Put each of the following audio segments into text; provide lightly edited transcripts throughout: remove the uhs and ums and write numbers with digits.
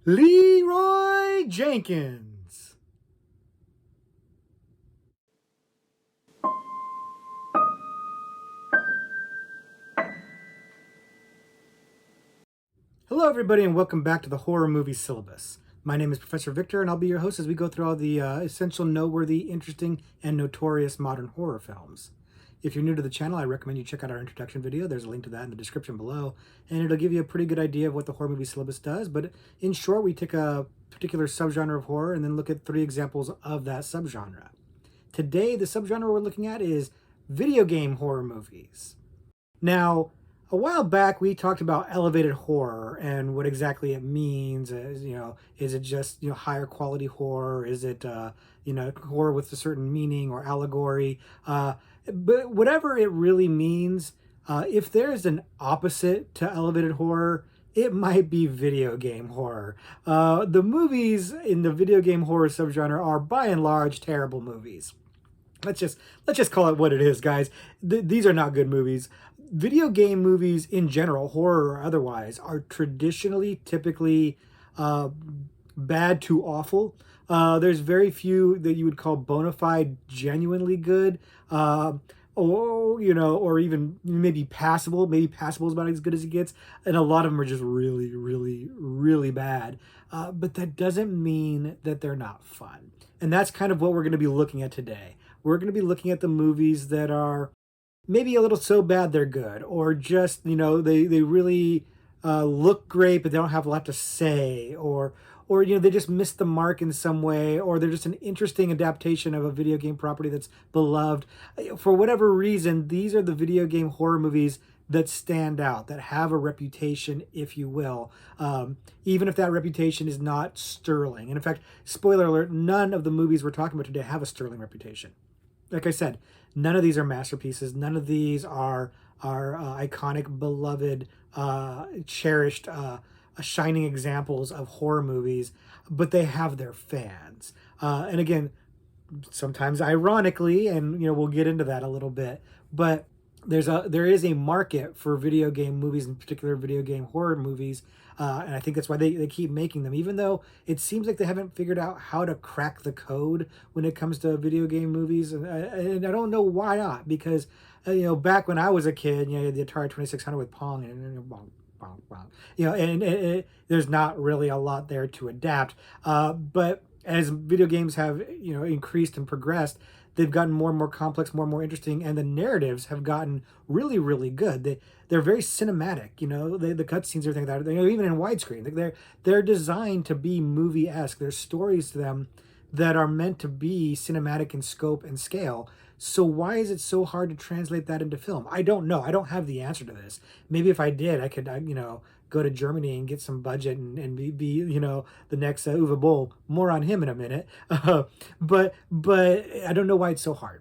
Leroy Jenkins. Hello, everybody, and welcome back to the Horror Movie Syllabus. My name is Professor Victor, and I'll be your host as we go through all the essential, noteworthy, interesting, and notorious modern horror films. If you're new to the channel, I recommend you check out our introduction video. There's a link to that in the description below, and it'll give you a pretty good idea of what the Horror Movie Syllabus does. But in short, we take a particular subgenre of horror and then look at 3 examples of that subgenre. Today, the subgenre we're looking at is video game horror movies. Now, a while back, we talked about elevated horror and what exactly it means. Is it just higher quality horror? Is it horror with a certain meaning or allegory? But whatever it really means, if there's an opposite to elevated horror, it might be video game horror. The movies in the video game horror subgenre are by and large terrible movies. Let's just call it what it is, guys. These are not good movies. Video game movies in general, horror or otherwise, are typically bad to awful. There's very few that you would call bona fide, genuinely good, or even maybe passable. Maybe passable is about as good as it gets, and a lot of them are just really, really, really bad. But that doesn't mean that they're not fun, and that's kind of what we're going to be looking at today. We're going to be looking at the movies that are maybe a little so bad they're good, or just they really look great but they don't have a lot to say, or they just missed the mark in some way, or they're just an interesting adaptation of a video game property that's beloved. For whatever reason, these are the video game horror movies that stand out, that have a reputation, if you will, even if that reputation is not sterling. And in fact, spoiler alert, none of the movies we're talking about today have a sterling reputation. Like I said, none of these are masterpieces. None of these are iconic, beloved, cherished, shining examples of horror movies, but they have their fans. And again, sometimes ironically, and we'll get into that a little bit, but there is a market for video game movies, in particular video game horror movies, and I think that's why they keep making them, even though it seems like they haven't figured out how to crack the code when it comes to video game movies, and I don't know why not, because back when I was a kid, you had the Atari 2600 with Pong, and bong, bong, bong, and there's not really a lot there to adapt, but as video games have increased and progressed, they've gotten more and more complex, more and more interesting, and the narratives have gotten really, really good. They're very cinematic. The cutscenes, everything like that. Even in widescreen, they're designed to be movie-esque. There's stories to them that are meant to be cinematic in scope and scale. So why is it so hard to translate that into film? I don't know. I don't have the answer to this. Maybe if I did, I could go to Germany and get some budget and be the next Uwe Boll. More on him in a minute. But I don't know why it's so hard.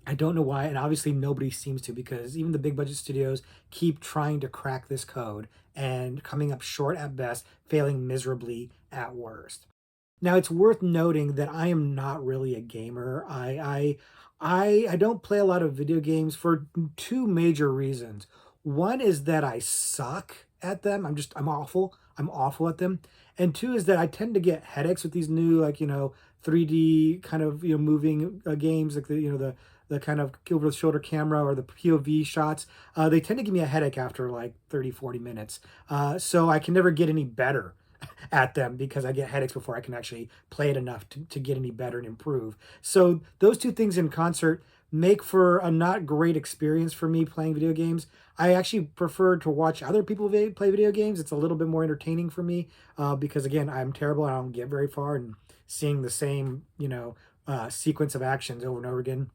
I don't know why, and obviously nobody seems to, because even the big budget studios keep trying to crack this code and coming up short at best, failing miserably at worst. Now, it's worth noting that I am not really a gamer. I don't play a lot of video games for 2 major reasons. One is that I suck at them. I'm awful. I'm awful at them. And 2 is that I tend to get headaches with these new 3D kind of moving games, like the kind of over the shoulder camera or the POV shots. They tend to give me a headache after like 30-40 minutes. So I can never get any better at them because I get headaches before I can actually play it enough to get any better and improve. So those 2 things in concert make for a not great experience for me playing video games. I actually prefer to watch other people play video games. It's a little bit more entertaining for me because, again, I'm terrible. I don't get very far, and seeing the same sequence of actions over and over again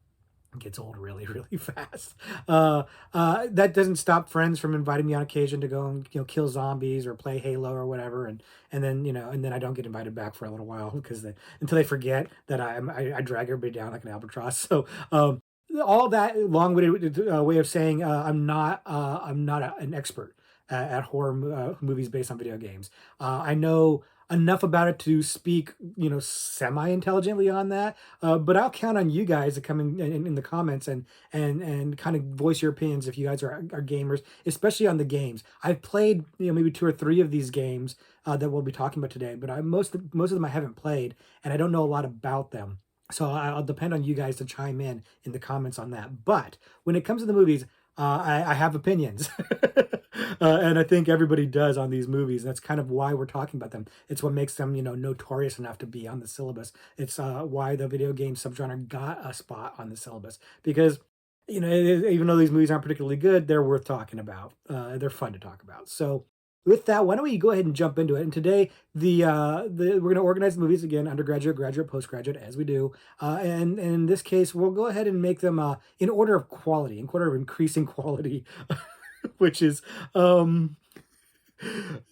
gets old really, really fast. That doesn't stop friends from inviting me on occasion to go and kill zombies or play Halo or whatever, and then I don't get invited back for a little while because until they forget that I drag everybody down like an albatross. So all that long-winded way of saying I'm not an expert at horror movies based on video games. I know enough about it to speak, semi-intelligently on that. But I'll count on you guys to come in the comments and kind of voice your opinions if you guys are gamers, especially on the games. I've played, maybe two or three of these games that we'll be talking about today, but most of them I haven't played, and I don't know a lot about them. So I'll depend on you guys to chime in the comments on that. But when it comes to the movies, I have opinions, and I think everybody does on these movies. That's kind of why we're talking about them. It's what makes them, notorious enough to be on the syllabus. It's why the video game subgenre got a spot on the syllabus because, even though these movies aren't particularly good, they're worth talking about. They're fun to talk about. So with that, why don't we go ahead and jump into it? And today, we're going to organize the movies again, undergraduate, graduate, postgraduate, as we do. And in this case, we'll go ahead and make them in order of quality, in order of increasing quality, which is we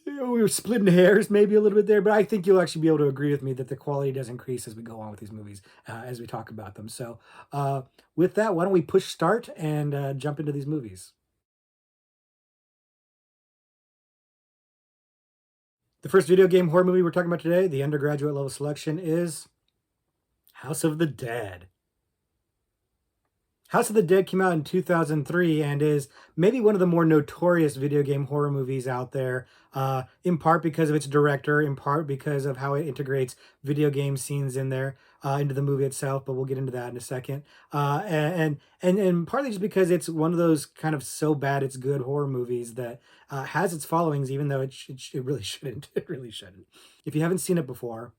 were splitting hairs maybe a little bit there, but I think you'll actually be able to agree with me that the quality does increase as we go on with these movies, as we talk about them. So, with that, why don't we push start and jump into these movies? The first video game horror movie we're talking about today, the undergraduate level selection, is House of the Dead. House of the Dead came out in 2003 and is maybe one of the more notorious video game horror movies out there, in part because of its director, in part because of how it integrates video game scenes in there into the movie itself. But we'll get into that in a second. And partly just because it's one of those kind of so bad it's good horror movies that has its followings, even though it really shouldn't. It really shouldn't. If you haven't seen it before,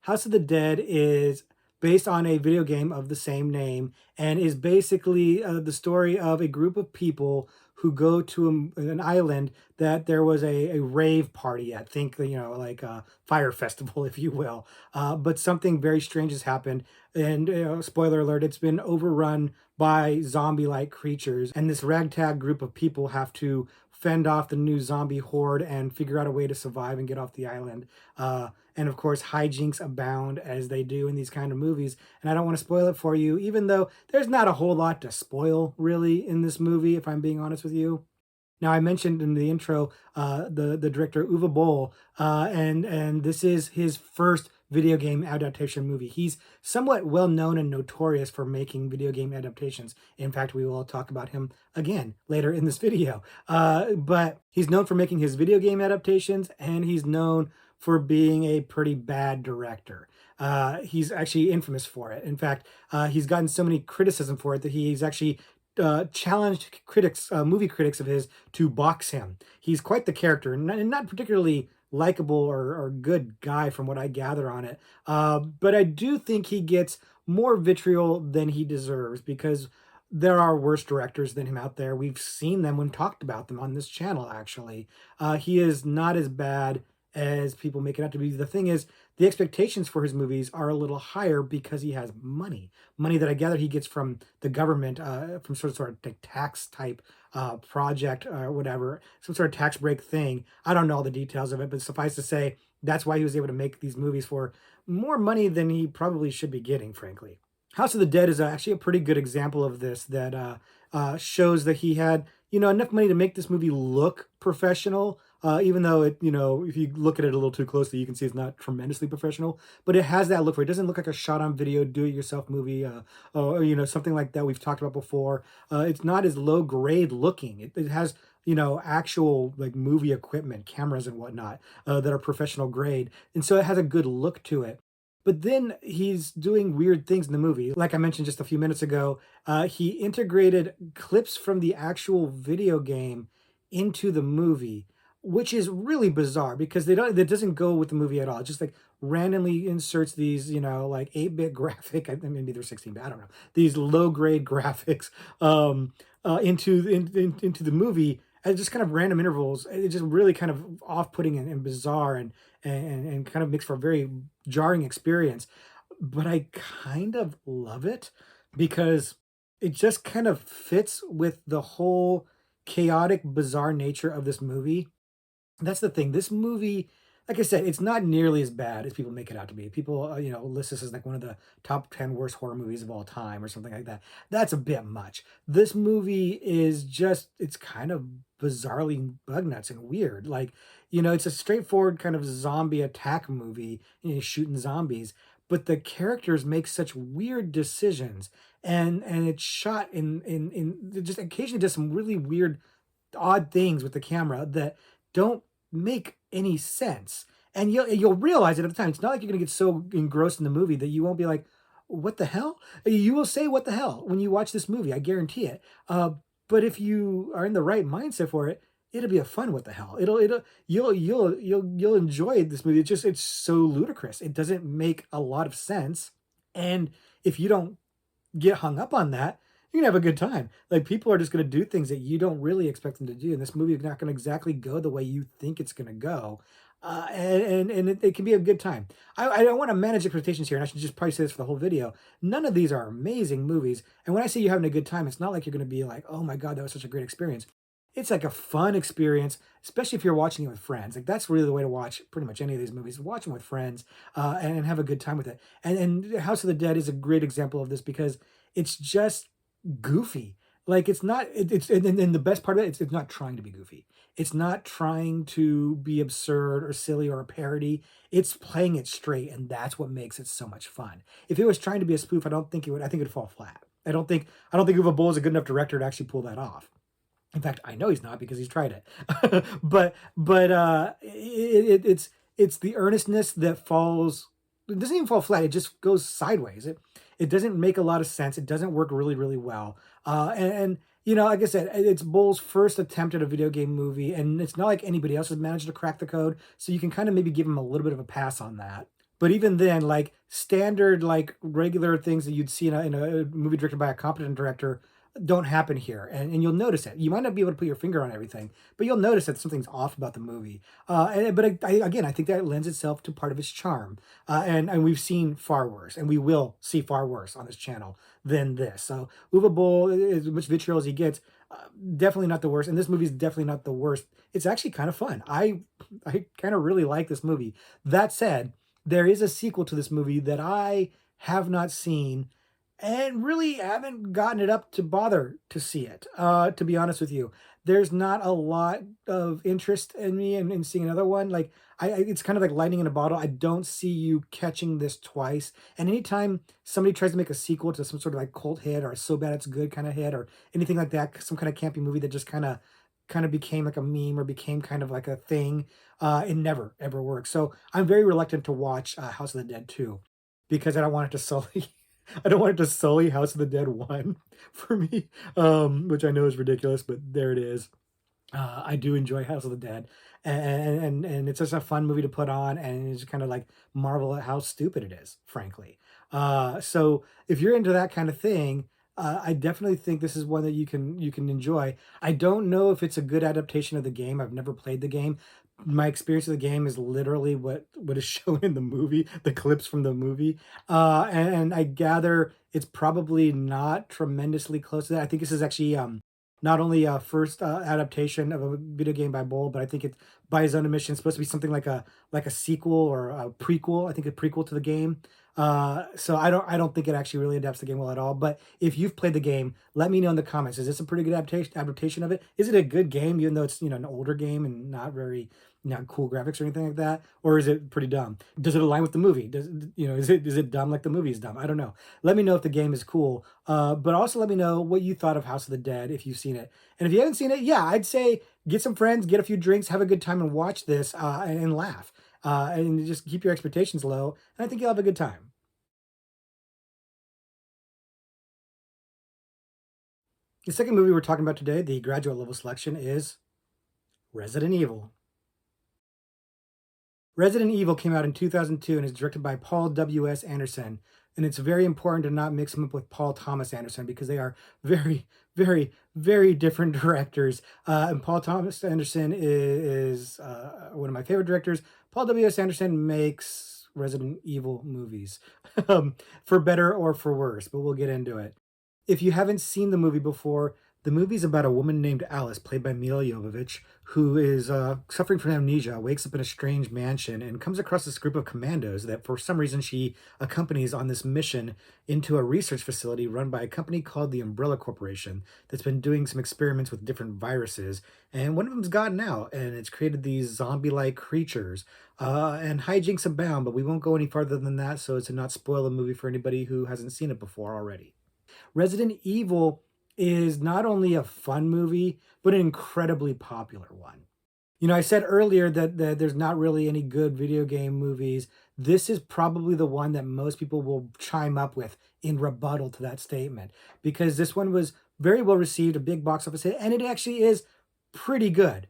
House of the Dead is based on a video game of the same name and is basically the story of a group of people who go to an island that there was a rave party at. Think, like a fire festival, if you will. But something very strange has happened. And spoiler alert, it's been overrun by zombie like creatures. And this ragtag group of people have to fend off the new zombie horde and figure out a way to survive and get off the island. And of course, hijinks abound as they do in these kind of movies. And I don't want to spoil it for you, even though there's not a whole lot to spoil really in this movie, if I'm being honest with you. Now, I mentioned in the intro the director Uwe Boll, and this is his first video game adaptation movie. He's somewhat well known and notorious for making video game adaptations. In fact, we will talk about him again later in this video. But he's known for making his video game adaptations, and he's known for being a pretty bad director. He's actually infamous for it. In fact, he's gotten so many criticism for it that he's actually challenged critics, movie critics of his, to box him. He's quite the character, and not particularly likable or good guy from what I gather on it. But I do think he gets more vitriol than he deserves because there are worse directors than him out there. We've seen them when talked about them on this channel, actually. He is not as bad as people make it out to be. The thing is, the expectations for his movies are a little higher because he has money that I gather he gets from the government, from sort of like tax type project or whatever, some sort of tax break thing. I don't know all the details of it, but suffice to say, that's why he was able to make these movies for more money than he probably should be getting, frankly. House of the Dead is actually a pretty good example of this that shows that he had, enough money to make this movie look professional, even though it, if you look at it a little too closely, you can see it's not tremendously professional, but it has that look for it. It doesn't look like a shot on video, do it yourself movie, or, something like that we've talked about before. It's not as low grade looking. It has, actual like movie equipment, cameras and whatnot, that are professional grade. And so it has a good look to it. But then he's doing weird things in the movie. Like I mentioned just a few minutes ago, he integrated clips from the actual video game into the movie, which is really bizarre because it doesn't go with the movie at all. It just like randomly inserts these, like 8-bit graphic, maybe they're 16-bit, I don't know, these low grade graphics into the movie at just kind of random intervals. It's just really kind of off-putting and bizarre and kind of makes for a very jarring experience. But I kind of love it because it just kind of fits with the whole chaotic, bizarre nature of this movie. That's the thing. This movie, like I said, it's not nearly as bad as people make it out to be. People, list this as like one of the top 10 worst horror movies of all time or something like that. That's a bit much. This movie is just, it's kind of bizarrely bug nuts and weird. Like, it's a straightforward kind of zombie attack movie, shooting zombies, but the characters make such weird decisions, and it's shot in it just occasionally does some really weird, odd things with the camera that don't make any sense. And you'll realize it at the time. It's not like you're gonna get so engrossed in the movie that you won't be like, "What the hell?" You will say, "What the hell?" when you watch this movie. I guarantee it. But if you are in the right mindset for it, it'll be a fun "What the hell." It'll you'll enjoy this movie. It's so ludicrous. It doesn't make a lot of sense, and if you don't get hung up on that, you can have a good time. Like, people are just going to do things that you don't really expect them to do, and this movie is not going to exactly go the way you think it's going to go. And it can be a good time. I don't want to manage expectations here, and I should just probably say this for the whole video. None of these are amazing movies, and when I say you're having a good time, it's not like you're going to be like, "Oh my god, that was such a great experience." It's like a fun experience, especially if you're watching it with friends. Like, that's really the way to watch pretty much any of these movies. Watch them with friends, and have a good time with it. And House of the Dead is a great example of this because it's just goofy. Like, it's not. It's and the best part of it, it's not trying to be goofy. It's not trying to be absurd or silly or a parody. It's playing it straight, and that's what makes it so much fun. If it was trying to be a spoof, I don't think it would. I think it'd fall flat. I don't think Uwe Boll is a good enough director to actually pull that off. In fact, I know he's not because he's tried it. It's the earnestness that falls. It doesn't even fall flat. It just goes sideways. It doesn't make a lot of sense. It doesn't work really really well. Like I said, it's Bull's first attempt at a video game movie, and it's not like anybody else has managed to crack the code. So you can kind of maybe give him a little bit of a pass on that. But even then, like standard, like regular things that you'd see in a movie directed by a competent director don't happen here, and you'll notice it. You might not be able to put your finger on everything, but you'll notice that something's off about the movie. Again, I think that lends itself to part of its charm. And we've seen far worse, and we will see far worse on this channel than this. So Uwe Boll, as much vitriol as he gets, definitely not the worst, and this movie is definitely not the worst. It's actually kind of fun. I kind of really like this movie. That said, there is a sequel to this movie that I have not seen and really haven't gotten it up to bother to see it. To be honest with you, there's not a lot of interest in me in seeing another one. Like, it's kind of like lightning in a bottle. I don't see you catching this twice. And anytime somebody tries to make a sequel to some sort of like cult hit or so bad it's good kind of hit or anything like that, some kind of campy movie that just kind of became like a meme or became kind of like a thing, it never ever works. So I'm very reluctant to watch House of the Dead 2 because I don't want it to sully I don't want it to sully House of the Dead 1 for me, which I know is ridiculous, but there it is. I do enjoy House of the Dead, and it's just a fun movie to put on, and it's kind of like marvel at how stupid it is, frankly. So if you're into that kind of thing, I definitely think this is one that you can enjoy. I don't know if it's a good adaptation of the game. I've never played the game. My experience of the game is literally what is shown in the movie, the clips from the movie, and I gather it's probably not tremendously close to that. I think this is actually not only a first adaptation of a video game by Bull, but I think it's by his own admission supposed to be something like a sequel or a prequel. I think a prequel to the game. So I don't think it actually really adapts the game well at all. But if you've played the game, let me know in the comments. Is this a pretty good adaptation of it? Is it a good game, even though it's an older game and not very not cool graphics or anything like that, or is it pretty dumb? Does it align with the movie? Is it dumb like the movie is dumb? I don't know. Let me know if the game is cool. But also let me know what you thought of House of the Dead if you've seen it. And if you haven't seen it, yeah, I'd say get some friends, get a few drinks, have a good time, and watch this and laugh. And just keep your expectations low, and I think you'll have a good time. The second movie we're talking about today, the graduate level selection, is Resident Evil. Resident Evil came out in 2002 and is directed by Paul W.S. Anderson. And it's very important to not mix him up with Paul Thomas Anderson because they are very, very, very different directors. And Paul Thomas Anderson is one of my favorite directors. Paul W.S. Anderson makes Resident Evil movies, for better or for worse, but we'll get into it. If you haven't seen the movie before, The movie's about a woman named Alice, played by Mila Jovovich, who is suffering from amnesia, wakes up in a strange mansion, and comes across this group of commandos that, for some reason, she accompanies on this mission into a research facility run by a company called the Umbrella Corporation that's been doing some experiments with different viruses. And one of them's gotten out, and it's created these zombie like creatures. And hijinks abound, but we won't go any farther than that so as to not spoil the movie for anybody who hasn't seen it before already. Resident Evil is not only a fun movie, but an incredibly popular one. I said earlier that there's not really any good video game movies. This is probably the one that most people will chime up with in rebuttal to that statement because this one was very well received, a big box office hit, and it actually is pretty good,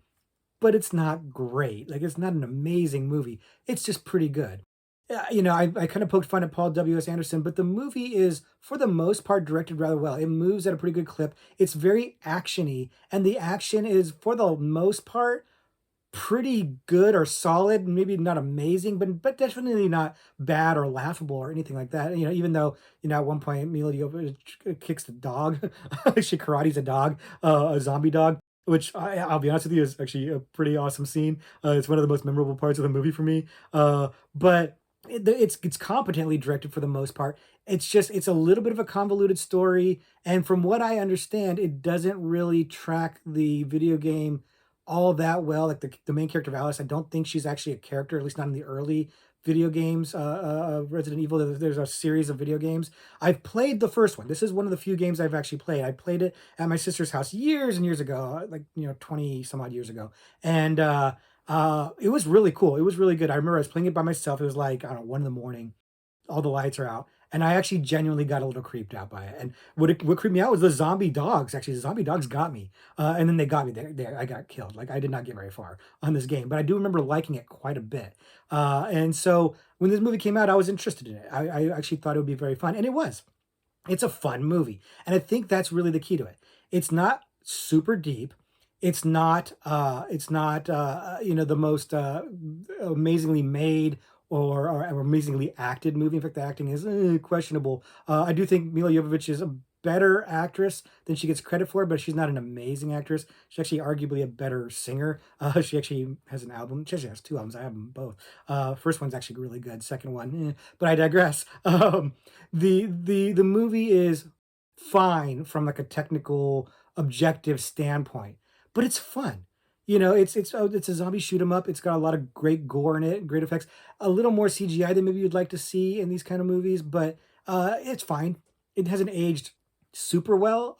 but it's not great. Like, it's not an amazing movie. It's just pretty good. I kind of poked fun at Paul W.S. Anderson, but the movie is, for the most part, directed rather well. It moves at a pretty good clip. It's very actiony, and the action is, for the most part, pretty good or solid. Maybe not amazing, but definitely not bad or laughable or anything like that. Even though at one point Mila Jovovich kicks the dog, she karate's a dog, a zombie dog. Which I'll be honest with you is actually a pretty awesome scene. It's one of the most memorable parts of the movie for me. But it's competently directed for the most part. It's a little bit of a convoluted story, and from what I understand, it doesn't really track the video game all that well. Like the main character of Alice, I don't think she's actually a character, at least not in the early video games. Resident Evil. There's a series of video games. I've played the first one. This is one of the few games I've actually played. I played it at my sister's house years and years ago, like 20 some odd years ago, and it was really cool. It was really good. I remember I was playing it by myself. It was like, I don't know, 1 in the morning, all the lights are out, and I actually genuinely got a little creeped out by it. And what creeped me out was the zombie dogs. Actually, the zombie dogs got me, and then they got me. There, I got killed. Like, I did not get very far on this game, but I do remember liking it quite a bit. And so when this movie came out, I was interested in it. I actually thought it would be very fun, and it was. It's a fun movie, and I think that's really the key to it. It's not super deep. It's not the most amazingly made or amazingly acted movie. In fact, the acting is questionable. I do think Mila Jovovich is a better actress than she gets credit for, but she's not an amazing actress. She's actually arguably a better singer. She actually has an album. She actually has 2 albums. I have them both. First one's actually really good. Second one, but I digress. The movie is fine from like a technical objective standpoint, but it's fun. It's a zombie shoot 'em up. It's got a lot of great gore in it, great effects. A little more CGI than maybe you'd like to see in these kind of movies, but it's fine. It hasn't aged super well,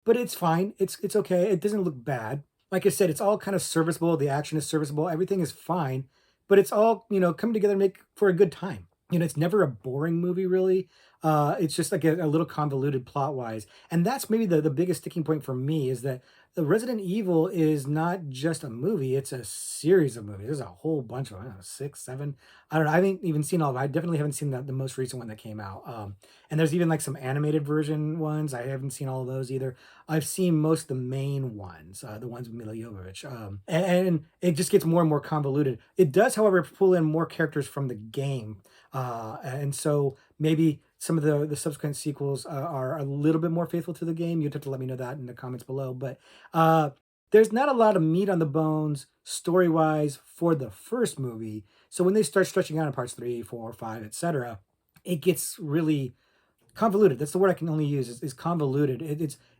but it's fine. It's okay. It doesn't look bad. Like I said, it's all kind of serviceable. The action is serviceable. Everything is fine, but it's all coming together to make for a good time. It's never a boring movie, really. It's just like a little convoluted plot wise, and that's maybe the biggest sticking point for me is that the Resident Evil is not just a movie; it's a series of movies. There's a whole bunch of them, I don't know, 6, 7. I don't know. I haven't even seen all of them. I definitely haven't seen the most recent one that came out. And there's even like some animated version ones. I haven't seen all of those either. I've seen most of the main ones, the ones with Mila Jovovich, and it just gets more and more convoluted. It does, however, pull in more characters from the game, and so maybe some of the subsequent sequels are a little bit more faithful to the game. You'd have to let me know that in the comments below. But uh, there's not a lot of meat on the bones story wise for the first movie. So when they start stretching out in parts 3, 4, 5, etc., it gets really convoluted. That's the word I can only use is convoluted.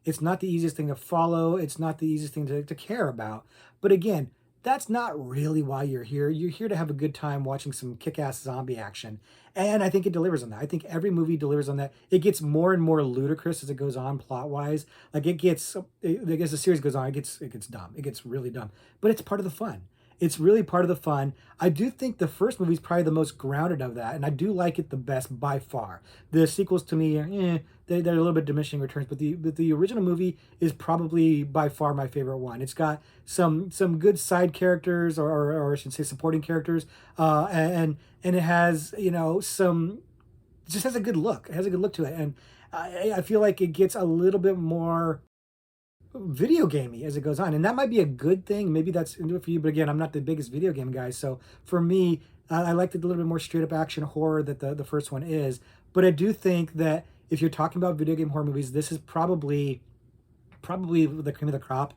It's not the easiest thing to follow. It's not the easiest thing to care about. But again, that's not really why you're here. You're here to have a good time watching some kick-ass zombie action. And I think it delivers on that. I think every movie delivers on that. It gets more and more ludicrous as it goes on plot-wise. Like as the series goes on, it gets dumb. It gets really dumb. But it's part of the fun. It's really part of the fun. I do think the first movie is probably the most grounded of that, and I do like it the best by far. The sequels to me, they're a little bit diminishing returns, but the original movie is probably by far my favorite one. It's got some good side characters, or I should say supporting characters, and it has some, it just has a good look. It has a good look to it, and I feel like it gets a little bit more video gamey as it goes on, and that might be a good thing. Maybe that's into it for you, but again, I'm not the biggest video game guy, so for me, I like the little bit more straight up action horror that the first one is. But I do think that if you're talking about video game horror movies, this is probably probably the cream of the crop,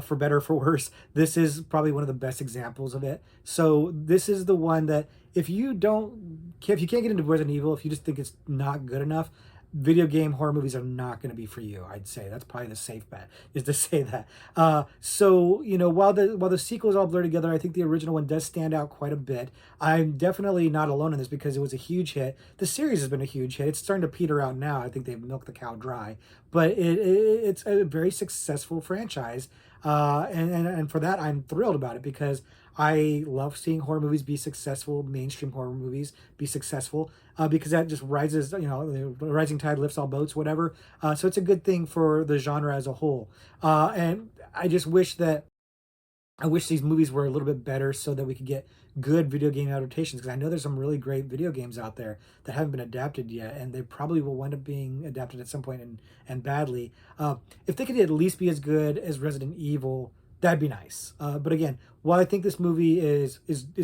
for better or for worse. This is probably one of the best examples of it. So this is the one that if you can't get into Resident Evil, if you just think it's not good enough, video game horror movies are not going to be for you. I'd say that's probably the safe bet, is to say that. So while the sequels all blur together, I think the original one does stand out quite a bit. I'm definitely not alone in this because it was a huge hit. The series has been a huge hit. It's starting to peter out now. I think they've milked the cow dry, but it's a very successful franchise. And for that, I'm thrilled about it because I love seeing horror movies be successful, mainstream horror movies be successful, because that just rises, the rising tide lifts all boats, whatever. So it's a good thing for the genre as a whole. And I wish these movies were a little bit better so that we could get good video game adaptations, because I know there's some really great video games out there that haven't been adapted yet, and they probably will wind up being adapted at some point and badly. If they could at least be as good as Resident Evil, that'd be nice. But again, while I think this movie is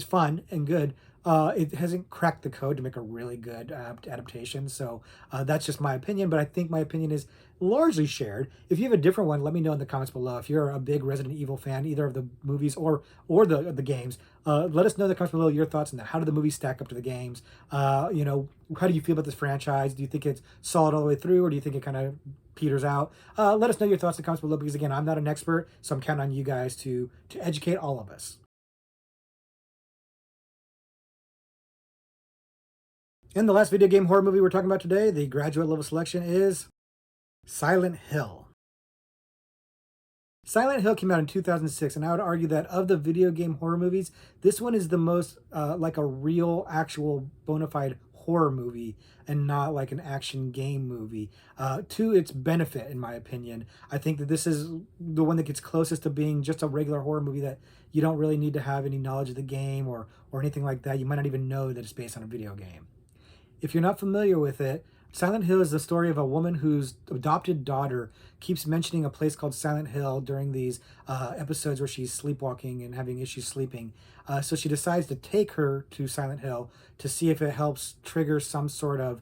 fun and good, it hasn't cracked the code to make a really good adaptation. So that's just my opinion, but I think my opinion is largely shared. If you have a different one, let me know in the comments below. If you're a big Resident Evil fan, either of the movies or the games, let us know in the comments below your thoughts on that. How do the movies stack up to the games? How do you feel about this franchise? Do you think it's solid all the way through, or do you think it kind of peters out? Let us know your thoughts in the comments below, because again, I'm not an expert, so I'm counting on you guys to educate all of us. And the last video game horror movie we're talking about today, the graduate level selection, is Silent Hill. Silent Hill came out in 2006, and I would argue that of the video game horror movies, this one is the most like a real, actual, bona fide horror movie and not like an action game movie. To its benefit, in my opinion, I think that this is the one that gets closest to being just a regular horror movie that you don't really need to have any knowledge of the game or anything like that. You might not even know that it's based on a video game. If you're not familiar with it, Silent Hill is the story of a woman whose adopted daughter keeps mentioning a place called Silent Hill during these episodes where she's sleepwalking and having issues sleeping. So she decides to take her to Silent Hill to see if it helps trigger some sort of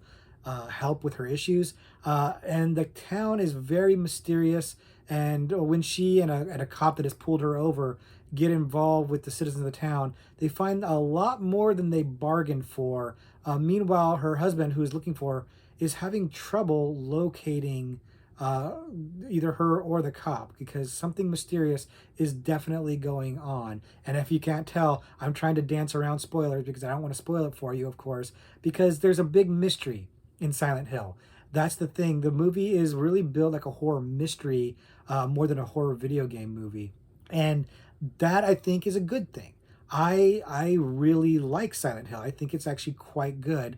help with her issues. And the town is very mysterious. And when she and a cop that has pulled her over get involved with the citizens of the town, they find a lot more than they bargained for. Meanwhile, her husband, who is looking for her, is having trouble locating either her or the cop, because something mysterious is definitely going on. And if you can't tell, I'm trying to dance around spoilers because I don't want to spoil it for you, of course, because there's a big mystery in Silent Hill. That's the thing. The movie is really built like a horror mystery, more than a horror video game movie. And that, I think, is a good thing. I really like Silent Hill. I think it's actually quite good,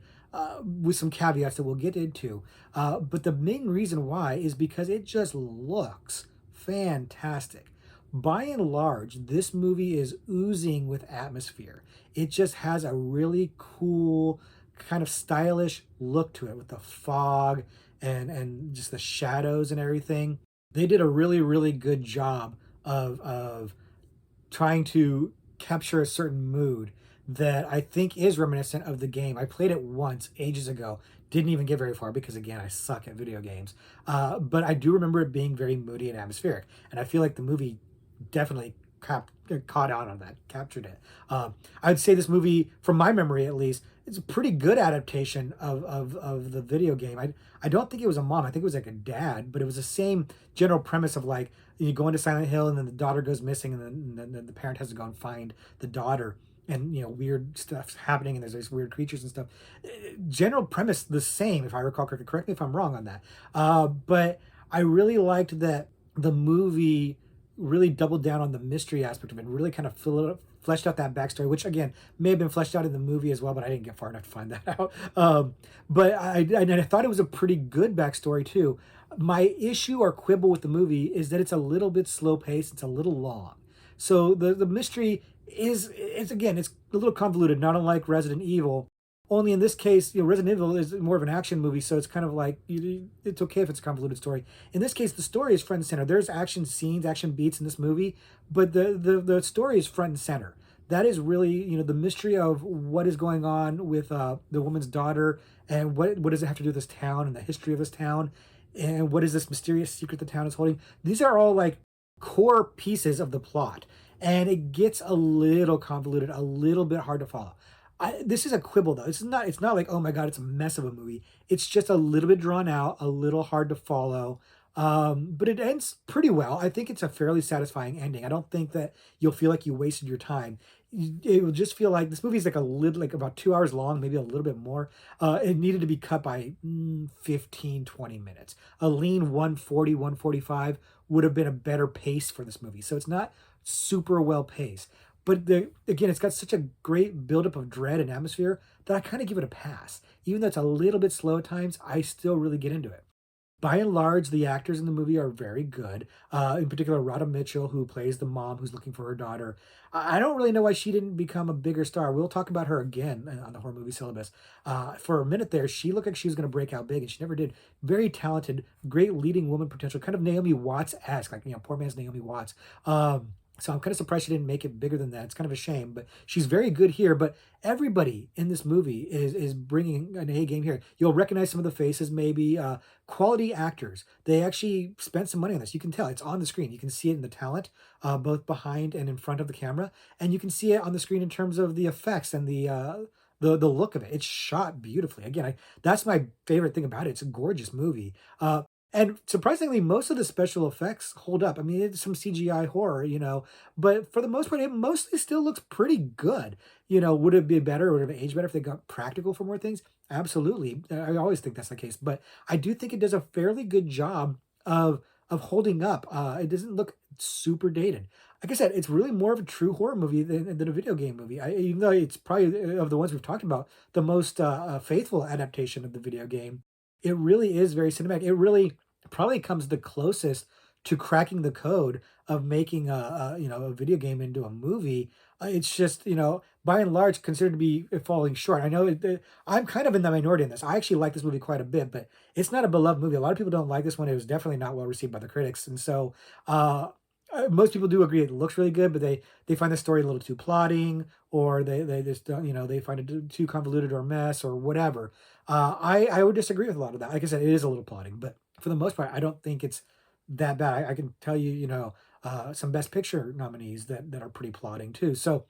with some caveats that we'll get into. But the main reason why is because it just looks fantastic. By and large, this movie is oozing with atmosphere. It just has a really cool, kind of stylish look to it with the fog and just the shadows and everything. They did a really, really good job of trying to capture a certain mood that I think is reminiscent of the game. I played it once ages ago, didn't even get very far because, again, I suck at video games. But I do remember it being very moody and atmospheric, and I feel like the movie definitely caught out on that, captured it. I'd say this movie, from my memory at least, it's a pretty good adaptation of the video game. I don't think it was a mom. I think it was like a dad, but it was the same general premise of like you go into Silent Hill and then the daughter goes missing, and then the parent has to go and find the daughter, and weird stuff's happening, and there's these weird creatures and stuff. General premise the same, if I recall correctly. Correct me if I'm wrong on that. But I really liked that the movie really doubled down on the mystery aspect of it, and really kind of fleshed out that backstory, which again may have been fleshed out in the movie as well, but I didn't get far enough to find that out. But I thought it was a pretty good backstory too. My issue or quibble with the movie is that it's a little bit slow paced. It's a little long. So the mystery it's a little convoluted, not unlike Resident Evil. Only in this case, Resident Evil is more of an action movie, so it's kind of like it's okay if it's a convoluted story. In this case, the story is front and center. There's action scenes, action beats in this movie, but the story is front and center. That is really the mystery of what is going on with the woman's daughter, and what does it have to do with this town and the history of this town. and what is this mysterious secret the town is holding. These are all like core pieces of the plot, and it gets a little convoluted, a little bit hard to follow. This is a quibble though. It's not like, oh my god, it's a mess of a movie. It's just a little bit drawn out, a little hard to follow. But it ends pretty well. I think it's a fairly satisfying ending. I don't think that you'll feel like you wasted your time. It will just feel like this movie is like a little, like about 2 hours long, maybe a little bit more. It needed to be cut by 15, 20 minutes. A lean 140, 145 would have been a better pace for this movie. So it's not super well paced. But again, it's got such a great buildup of dread and atmosphere that I kind of give it a pass. Even though it's a little bit slow at times, I still really get into it. By and large, the actors in the movie are very good. In particular, Radha Mitchell, who plays the mom who's looking for her daughter. I don't really know why she didn't become a bigger star. We'll talk about her again on the horror movie syllabus. For a minute there, she looked like she was going to break out big, and she never did. Very talented, great leading woman potential, kind of Naomi Watts-esque, like, poor man's Naomi Watts. So I'm kind of surprised she didn't make it bigger than that. It's kind of a shame, but she's very good here. But everybody in this movie is bringing an A game here. You'll recognize some of the faces, maybe quality actors. They actually spent some money on this. You can tell it's on the screen. You can see it in the talent, both behind and in front of the camera, and you can see it on the screen in terms of the effects and the look of it. It's shot beautifully. Again, that's my favorite thing about it. It's a gorgeous movie. And surprisingly, most of the special effects hold up. I mean, it's some CGI horror, but for the most part, it mostly still looks pretty good. Would it be better? Would it have aged better if they got practical for more things? Absolutely. I always think that's the case, but I do think it does a fairly good job of holding up. It doesn't look super dated. Like I said, it's really more of a true horror movie than a video game movie. Even though it's probably of the ones we've talked about, the most faithful adaptation of the video game. It really is very cinematic. It really probably comes the closest to cracking the code of making a video game into a movie. It's just, by and large considered to be falling short. I know I'm kind of in the minority in this. I actually like this movie quite a bit, but it's not a beloved movie. A lot of people don't like this one. It was definitely not well received by the critics, and so most people do agree it looks really good, but they find the story a little too plotting, or they just don't, they find it too convoluted or a mess or whatever. I would disagree with a lot of that. Like I said, it is a little plotting, but for the most part, I don't think it's that bad. I can tell you, some Best Picture nominees that are pretty plotting too. So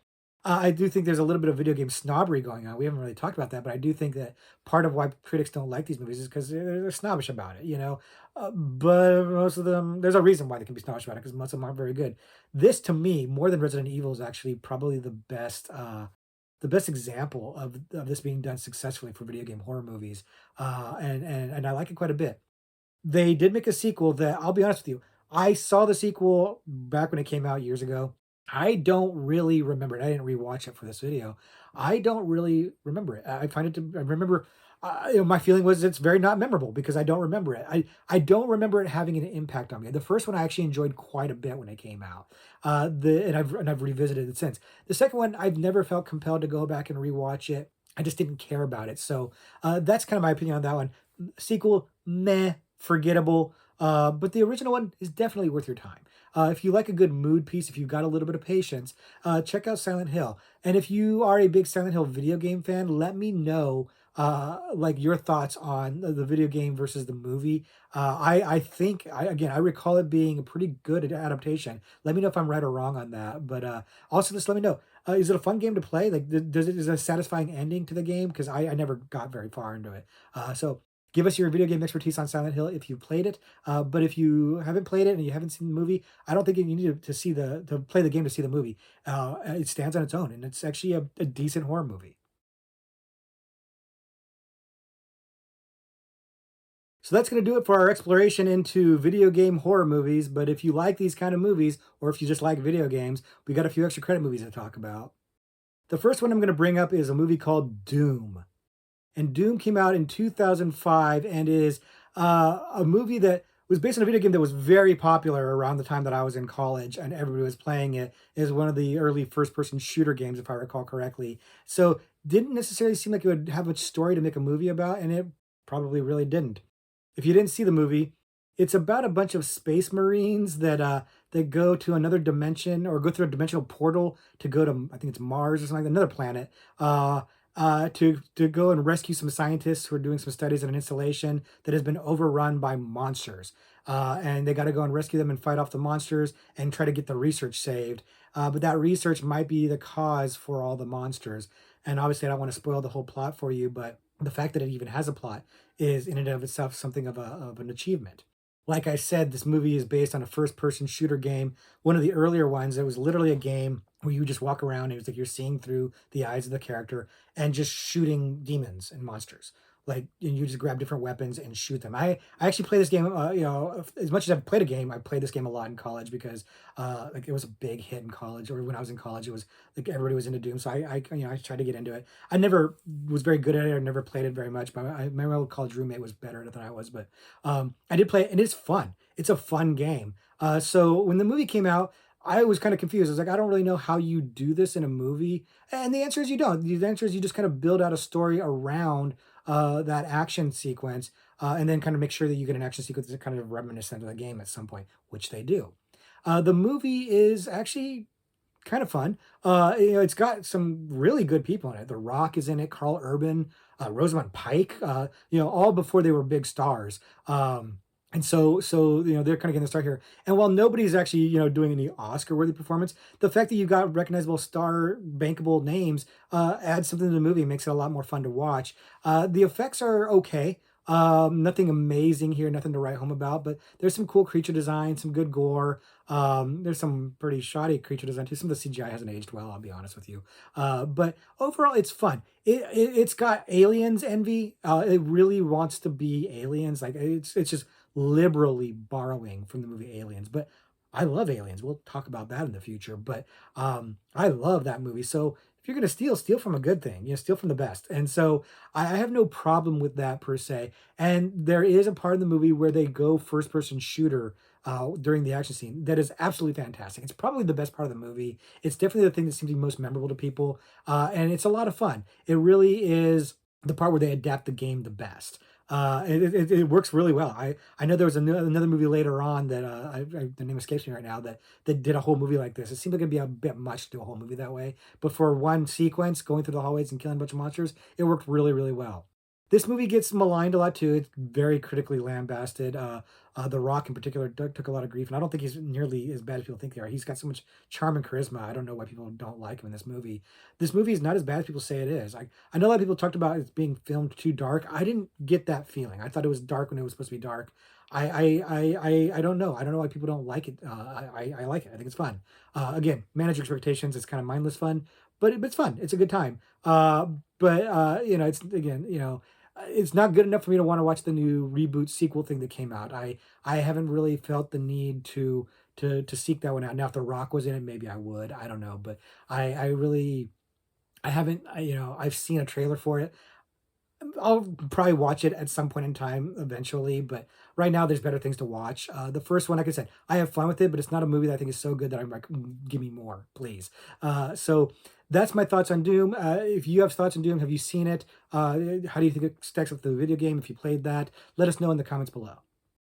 I do think there's a little bit of video game snobbery going on. We haven't really talked about that, but I do think that part of why critics don't like these movies is because they're snobbish about it. But most of them, there's a reason why they can be snobbish about it because most of them aren't very good. This, to me, more than Resident Evil, is actually probably the best example of this being done successfully for video game horror movies, and I like it quite a bit. They did make a sequel that, I'll be honest with you, I saw the sequel back when it came out years ago. I don't really remember it. I didn't rewatch it for this video. I don't really remember it. I find it to I remember, my feeling was it's very not memorable because I don't remember it. I don't remember it having an impact on me. The first one I actually enjoyed quite a bit when it came out. And I've revisited it since. The second one, I've never felt compelled to go back and rewatch it. I just didn't care about it. So that's kind of my opinion on that one. Sequel, meh, forgettable. But the original one is definitely worth your time. If you like a good mood piece, if you've got a little bit of patience, check out Silent Hill. And if you are a big Silent Hill video game fan, let me know like your thoughts on the video game versus the movie. I think again I recall it being a pretty good adaptation. Let me know if I'm right or wrong on that. But also just let me know. Is it a fun game to play? Like, is it a satisfying ending to the game? Because I never got very far into it. So give us your video game expertise on Silent Hill if you played it. But if you haven't played it and you haven't seen the movie, I don't think you need to see to play the game to see the movie. It stands on its own, and it's actually a decent horror movie. So that's going to do it for our exploration into video game horror movies. But if you like these kind of movies, or if you just like video games, we got a few extra credit movies to talk about. The first one I'm going to bring up is a movie called Doom. And Doom came out in 2005 and is a movie that was based on a video game that was very popular around the time that I was in college, and everybody was playing it. It was one of the early first-person shooter games, if I recall correctly. So didn't necessarily seem like it would have much story to make a movie about, and it probably really didn't. If you didn't see the movie, it's about a bunch of space marines that go to another dimension or go through a dimensional portal to go to, I think it's Mars or something like that, another planet. to go and rescue some scientists who are doing some studies in an installation that has been overrun by monsters. And they got to go and rescue them and fight off the monsters and try to get the research saved. But that research might be the cause for all the monsters. And obviously, I don't want to spoil the whole plot for you, but the fact that it even has a plot is in and of itself something of an achievement. Like I said, this movie is based on a first person shooter game. One of the earlier ones, it was literally a game where you just walk around and it's like you're seeing through the eyes of the character and just shooting demons and monsters. Like, and you just grab different weapons and shoot them. I actually play this game, as much as I've played a game, I played this game a lot in college because like it was a big hit in college, or when I was in college, it was like everybody was into Doom. So I tried to get into it. I never was very good at it. I never played it very much, but my old college roommate was better at it than I was. But I did play it, and it's fun. It's a fun game. So when the movie came out, I was kind of confused. I was like, I don't really know how you do this in a movie. And the answer is you don't. The answer is you just kind of build out a story around that action sequence, and then kind of make sure that you get an action sequence that's kind of reminiscent of the game at some point, which they do. The movie is actually kind of fun. It's got some really good people in it. The Rock is in it, Carl Urban, Rosamund Pike, all before they were big stars. And so they're kind of getting the start here. And while nobody's actually doing any Oscar-worthy performance, the fact that you've got recognizable star bankable names adds something to the movie, makes it a lot more fun to watch. The effects are okay. Nothing amazing here, nothing to write home about, but there's some cool creature design, some good gore. There's some pretty shoddy creature design too. Some of the CGI hasn't aged well, I'll be honest with you. But overall, it's fun. It's got aliens envy. It really wants to be aliens. Like it's just liberally borrowing from the movie Aliens. But I love Aliens. We'll talk about that in the future. But I love that movie. So if you're gonna steal, steal from a good thing. Steal from the best. And so I have no problem with that per se. And there is a part of the movie where they go first person shooter during the action scene that is absolutely fantastic. It's probably the best part of the movie. It's definitely the thing that seems to be most memorable to people, and it's a lot of fun. It really is the part where they adapt the game the best. It works really well. I know there was another movie later on that the name escapes me right now that did a whole movie like this. It seemed like it'd be a bit much to do a whole movie that way, but for one sequence going through the hallways and killing a bunch of monsters, it worked really really well. This movie gets maligned a lot too. It's very critically lambasted. The Rock in particular took a lot of grief, and I don't think he's nearly as bad as people think they are. He's got so much charm and charisma. I don't know why people don't like him in this movie. This movie is not as bad as people say it is. I know a lot of people talked about it being filmed too dark. I didn't get that feeling. I thought it was dark when it was supposed to be dark. I don't know. I don't know why people don't like it. I like it. I think it's fun. Again, manage your expectations. It's kind of mindless fun, but it's fun. It's a good time. But it's again, it's not good enough for me to want to watch the new reboot sequel thing that came out. I haven't really felt the need to seek that one out. Now, if The Rock was in it, maybe I would. I don't know, but I really I haven't. I've seen a trailer for it. I'll probably watch it at some point in time eventually, but right now there's better things to watch. The first one, like I said, I have fun with it, but it's not a movie that I think is so good that I'm like, give me more, please." So that's my thoughts on Doom. If you have thoughts on Doom, have you seen it? How do you think it stacks up to the video game? If you played that, let us know in the comments below.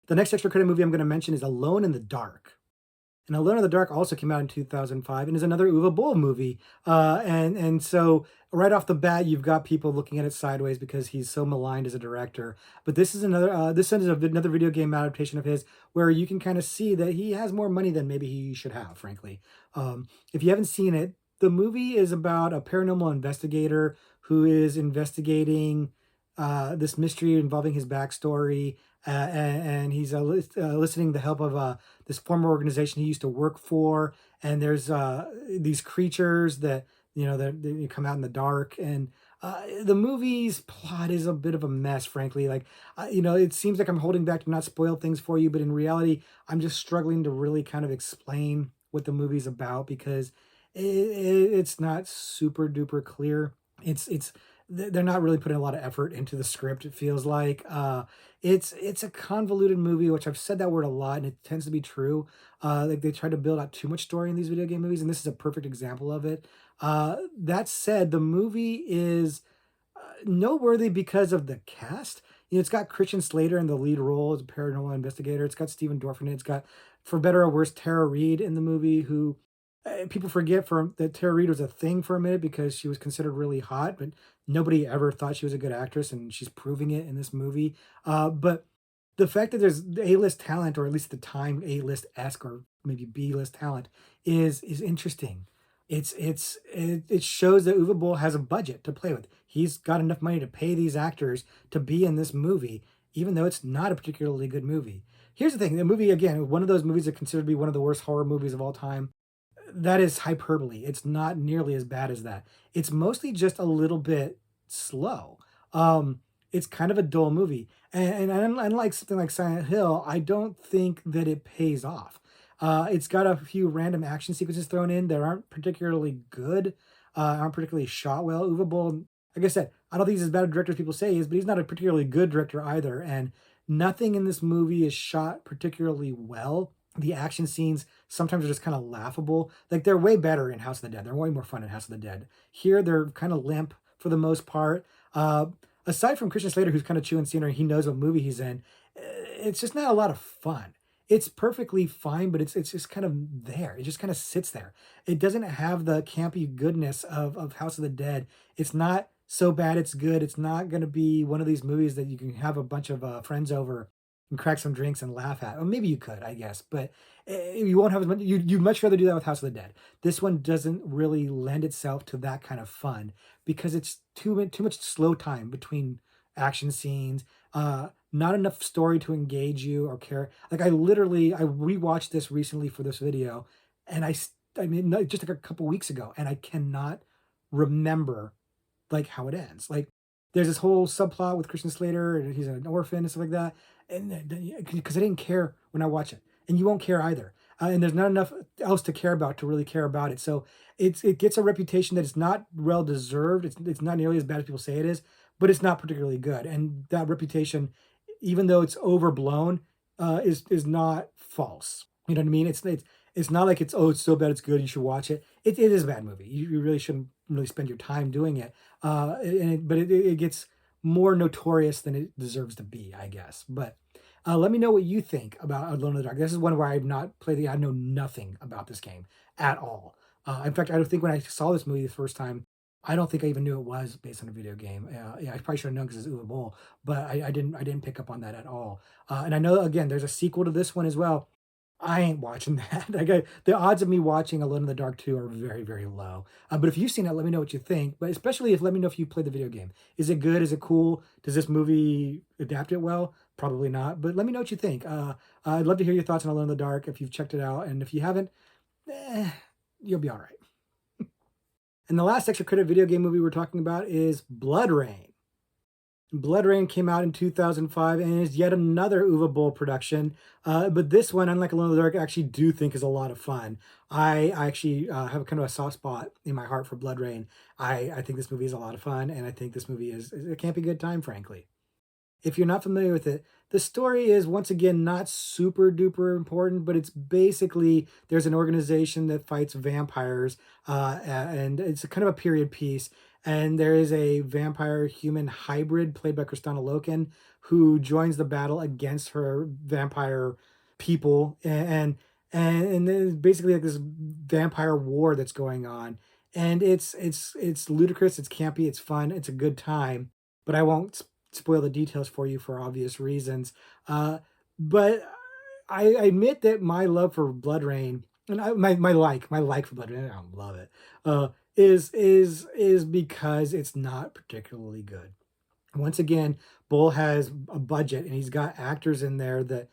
The next extra credit movie I'm going to mention is Alone in the Dark. And Alone in the Dark also came out in 2005 and is another Uwe Boll movie. And so right off the bat, you've got people looking at it sideways because he's so maligned as a director. But this is another video game adaptation of his where you can kind of see that he has more money than maybe he should have, frankly. If you haven't seen it, the movie is about a paranormal investigator who is investigating this mystery involving his backstory, and he's eliciting the help of this former organization he used to work for. And there's these creatures that that come out in the dark, and the movie's plot is a bit of a mess, frankly. Like, it seems like I'm holding back to not spoil things for you, but in reality, I'm just struggling to really kind of explain what the movie's about because it's not super duper clear. They're not really putting a lot of effort into the script. It feels like it's a convoluted movie, which I've said that word a lot, and it tends to be true. Like they try to build out too much story in these video game movies, and this is a perfect example of it. That said, the movie is noteworthy because of the cast. It's got Christian Slater in the lead role as a paranormal investigator. It's got Stephen Dorff in it. It's got, for better or worse, Tara Reid in the movie, who People forget for that Tara Reid was a thing for a minute because she was considered really hot, but nobody ever thought she was a good actress, and she's proving it in this movie. But the fact that there's A-list talent, or at least at the time A-list esque or maybe B-list talent, is interesting. It shows that Uwe Boll has a budget to play with. He's got enough money to pay these actors to be in this movie, even though it's not a particularly good movie. Here's the thing: the movie, again, one of those movies that considered to be one of the worst horror movies of all time. That is hyperbole. It's not nearly as bad as that. It's mostly just a little bit slow. Um, it's kind of a dull movie, and unlike something like Silent Hill, I don't think that it pays off. It's got a few random action sequences thrown in that aren't particularly good, aren't particularly shot well. Uwe Boll, like I said, I don't think he's as bad a director as people say he is, but he's not a particularly good director either. And nothing in this movie is shot particularly well. The action scenes sometimes are just kind of laughable. Like, they're way better in House of the Dead. They're way more fun in House of the Dead. Here, they're kind of limp for the most part. Uh, Aside from Christian Slater, who's kind of chewing scenery, he knows what movie he's in. It's just not a lot of fun. It's perfectly fine, but it's just kind of there. It just kind of sits there. It doesn't have the campy goodness of House of the Dead. It's not so bad it's good. It's not going to be one of these movies that you can have a bunch of friends over and crack some drinks and laugh at. Or maybe you could, I guess, but you won't have as much. You'd much rather do that with House of the Dead. This one doesn't really lend itself to that kind of fun because it's too much slow time between action scenes. Not enough story to engage you or care. Like, I rewatched this recently for this video, and I mean, just like a couple weeks ago, and I cannot remember like how it ends. Like, there's this whole subplot with Christian Slater, and he's an orphan and stuff like that. And because I didn't care when I watch it, and you won't care either. And there's not enough else to care about to really care about it. So it gets a reputation that it's not well deserved. It's not nearly as bad as people say it is, but it's not particularly good. And that reputation, even though it's overblown, is not false. You know what I mean? It's not like it's so bad it's good, you should watch it. It is a bad movie. You really shouldn't really spend your time doing it. But it gets more notorious than it deserves to be, I guess. But let me know what you think about Alone in the Dark. This is one where I've not played I know nothing about this game at all. In fact, I don't think when I saw this movie the first time, I don't think I even knew it was based on a video game. Yeah, I probably should have known because it's Uwe Boll, but I didn't. I didn't pick up on that at all. And I know, again, there's a sequel to this one as well. I ain't watching that. The odds of me watching Alone in the Dark 2 are very, very low. But if you've seen it, let me know what you think. But especially if let me know if you played the video game. Is it good? Is it cool? Does this movie adapt it well? Probably not. But let me know what you think. I'd love to hear your thoughts on Alone in the Dark if you've checked it out. And if you haven't, eh, you'll be all right. And the last extra credit video game movie we're talking about is Blood Rain. Blood Rain came out in 2005 and is yet another Uwe Boll production. But this one, unlike Alone in the Dark, I actually do think is a lot of fun. I actually have kind of a soft spot in my heart for Blood Rain. I think this movie is a lot of fun, and I think this movie is it can't be a good time, frankly. If you're not familiar with it, the story is once again not super duper important, but it's basically there's an organization that fights vampires, and it's a kind of a period piece. And there is a vampire human hybrid played by Kristana Loken who joins the battle against her vampire people, and there's basically like this vampire war that's going on. And it's ludicrous, it's campy, it's fun, it's a good time, but I won't spoil the details for you for obvious reasons. But I admit that my love for Blood Rain and my like for Blood Rain, I don't love it, is because it's not particularly good. Once again, Bull has a budget and he's got actors in there that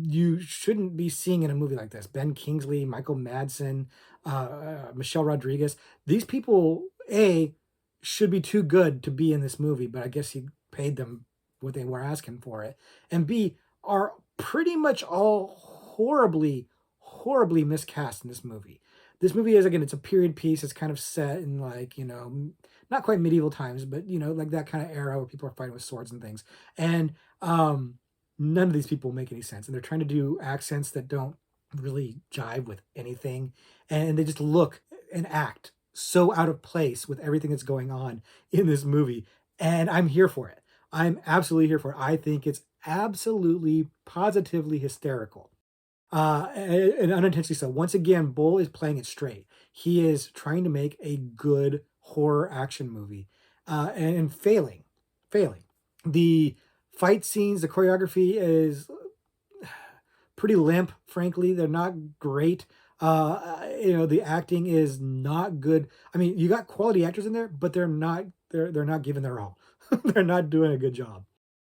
you shouldn't be seeing in a movie like this. Ben Kingsley, Michael Madsen, Michelle Rodriguez. These people, should be too good to be in this movie, but I guess he paid them what they were asking for it. And B, are pretty much all horribly, horribly miscast in this movie. This movie is, again, it's a period piece. It's kind of set in, like, not quite medieval times, but, like that kind of era where people are fighting with swords and things. And none of these people make any sense. And they're trying to do accents that don't really jive with anything. And they just look and act so out of place with everything that's going on in this movie. And I'm here for it. I'm absolutely here for it. I think it's absolutely, positively hysterical. and unintentionally so. Once again, Bull is playing it straight. He is trying to make a good horror action movie, and failing. The fight scenes, the choreography is pretty limp, frankly. They're not great. The acting is not good. I mean, you got quality actors in there, but they're not giving their all. They're not doing a good job.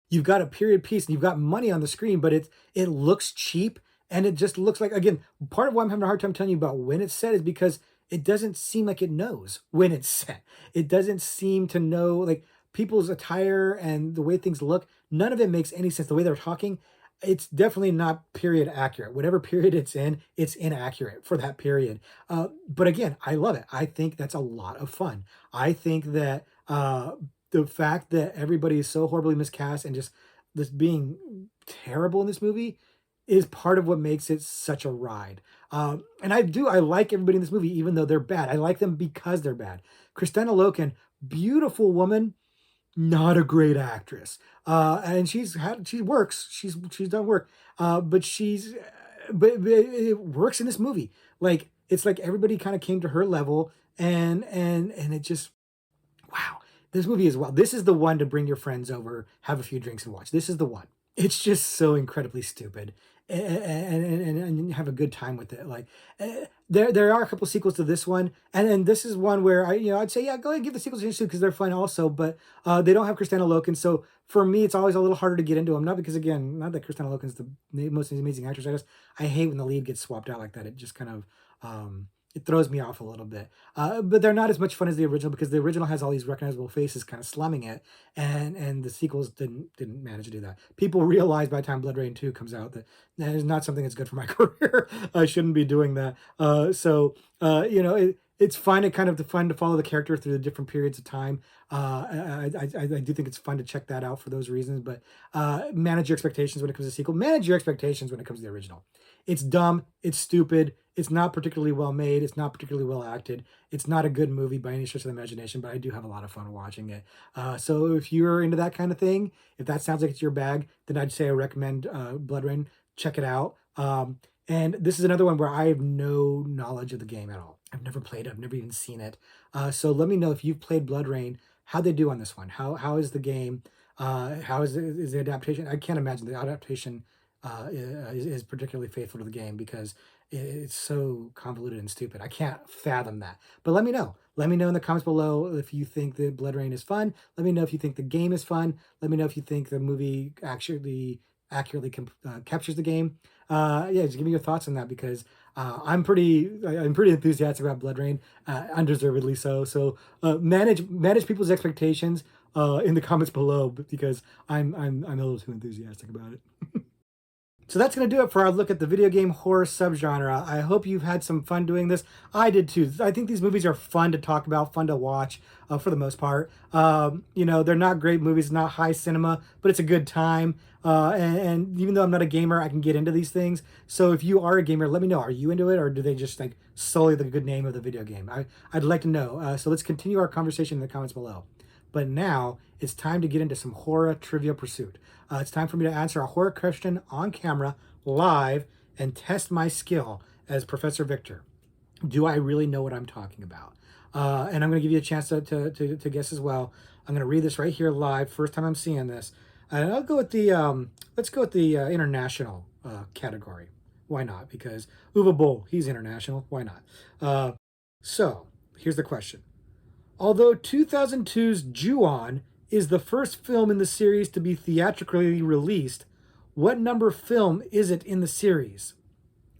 You've got a period piece and you've got money on the screen, but it looks cheap, and it just looks like, again, part of why I'm having a hard time telling you about when it's set is because it doesn't seem like it knows when it's set. It doesn't seem to know, like, people's attire and the way things look. None of it makes any sense. The way they're talking, it's definitely not period accurate. Whatever period it's inaccurate for that period. But again, I love it. I think that's a lot of fun. I think that the fact that everybody is so horribly miscast and just this being terrible in this movie is part of what makes it such a ride. And I like everybody in this movie, even though they're bad. I like them because they're bad. Christina Loken, beautiful woman, not a great actress. And she works. She's done work. But it works in this movie. Like, it's like everybody kind of came to her level, and it just, wow. This movie is, wow. This is the one to bring your friends over, have a few drinks and watch. This is the one. It's just so incredibly stupid, and have a good time with it. Like, there are a couple sequels to this one, and this is one where I'd say, yeah, go ahead and give the sequels a chance because they're fun also, but they don't have Christina Loken, so for me it's always a little harder to get into them. Not because, again, not that Christina Loken's the most amazing actress. I hate when the lead gets swapped out like that. It just kind of it throws me off a little bit. But they're not as much fun as the original because the original has all these recognizable faces kind of slumming it, and the sequels didn't manage to do that. People realize by the time Blood Rain 2 comes out that is not something that's good for my career. I shouldn't be doing that. It's fun. It kind of fun to follow the character through the different periods of time. I do think it's fun to check that out for those reasons. But manage your expectations when it comes to the sequel. Manage your expectations when it comes to the original. It's dumb. It's stupid. It's not particularly well made. It's not particularly well acted. It's not a good movie by any stretch of the imagination, but I do have a lot of fun watching it. So if you're into that kind of thing, if that sounds like it's your bag, then I'd say I recommend Blood Rain. Check it out. And this is another one where I have no knowledge of the game at all. I've never played it. I've never even seen it. So let me know if you've played Blood Rain, how they do on this one. How is the game? How is the adaptation? I can't imagine the adaptation is particularly faithful to the game because it's so convoluted and stupid. I can't fathom that. But let me know. Let me know in the comments below if you think that Blood Rain is fun. Let me know if you think the game is fun. Let me know if you think the movie actually accurately captures the game. Just give me your thoughts on that because I'm pretty enthusiastic about Blood Rain, undeservedly so. So manage people's expectations in the comments below because I'm a little too enthusiastic about it. So that's going to do it for our look at the video game horror subgenre. I hope you've had some fun doing this. I did too. I think these movies are fun to talk about, fun to watch for the most part. They're not great movies, not high cinema, but it's a good time. And even though I'm not a gamer, I can get into these things. So if you are a gamer, let me know. Are you into it, or do they just like sully the good name of the video game? I'd like to know. So let's continue our conversation in the comments below. But now it's time to get into some horror trivia pursuit. It's time for me to answer a horror question on camera, live, and test my skill as Professor Victor. Do I really know what I'm talking about? And I'm going to give you a chance to guess as well. I'm going to read this right here live. First time I'm seeing this. And I'll go with let's go with the international category. Why not? Because Uwe Boll, he's international. Why not? So here's the question. Although 2002's Ju-on is the first film in the series to be theatrically released, what number film is it in the series?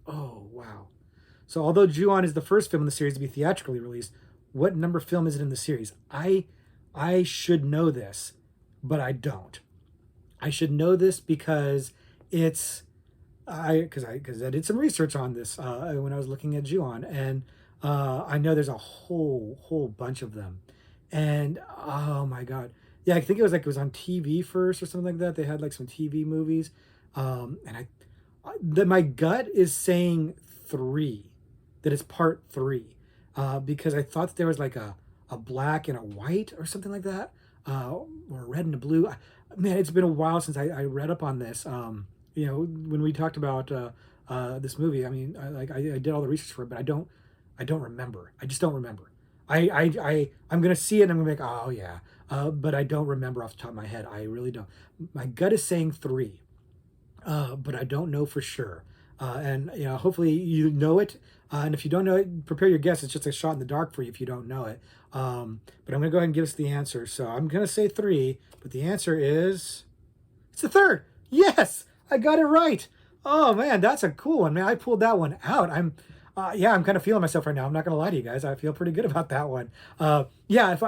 Oh, wow. So although Ju-on is the first film in the series to be theatrically released, what number film is it in the series? I should know this, but I don't. I should know this because I did some research on this when I was looking at Ju-on, and I know there's a whole bunch of them, and oh my god, yeah, I think it was on TV first or something like that. They had like some TV movies, and my gut is saying 3, that it's part 3, because I thought that there was like a black and a white or something like that, or a red and a blue. Man, it's been a while since I read up on this. When we talked about this movie. I mean, I did all the research for it, but I don't remember. I just don't remember. I'm gonna see it and I'm gonna be like, oh yeah, but I don't remember off the top of my head. I really don't. My gut is saying three, but I don't know for sure. And you know, hopefully you know it. And if you don't know it, prepare your guess. It's just a shot in the dark for you if you don't know it. But I'm gonna go ahead and give us the answer. So I'm gonna say three, but the answer is it's the third. Yes, I got it right. Oh man, that's a cool one, man. I pulled that one out. Yeah, I'm kind of feeling myself right now. I'm not gonna lie to you guys. I feel pretty good about that one. Yeah, if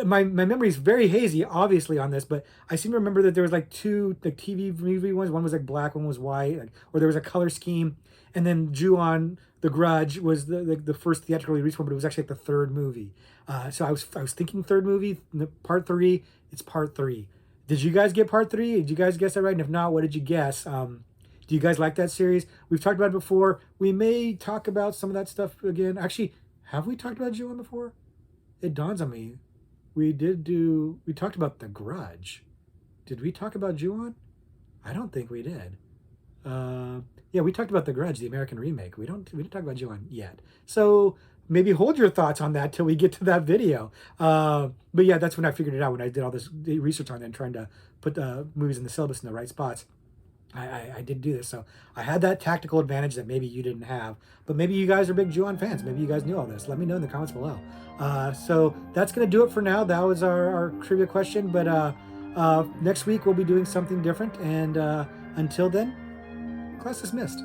my memory is very hazy, obviously on this, but I seem to remember that there was like two like TV movie ones. One was like black, one was white, like, or there was a color scheme. And then Ju-on The Grudge was the first theatrically released one, but it was actually like the third movie. So I was thinking third movie, part three. It's part three. Did you guys get part three? Did you guys guess that right? And if not, what did you guess? Do you guys like that series? We've talked about it before. We may talk about some of that stuff again. Actually, have we talked about Ju-on before? It dawns on me. We talked about The Grudge. Did we talk about Ju-on? I don't think we did. Yeah, we talked about The Grudge, the American remake. We didn't talk about Ju-on yet. So maybe hold your thoughts on that till we get to that video. But yeah, that's when I figured it out, when I did all this research on it and trying to put the movies in the syllabus in the right spots. I did do this, so I had that tactical advantage that maybe you didn't have. But maybe you guys are big Ju-on fans. Maybe you guys knew all this. Let me know in the comments below. So that's going to do it for now. That was our trivia question. But next week we'll be doing something different. And until then, class dismissed.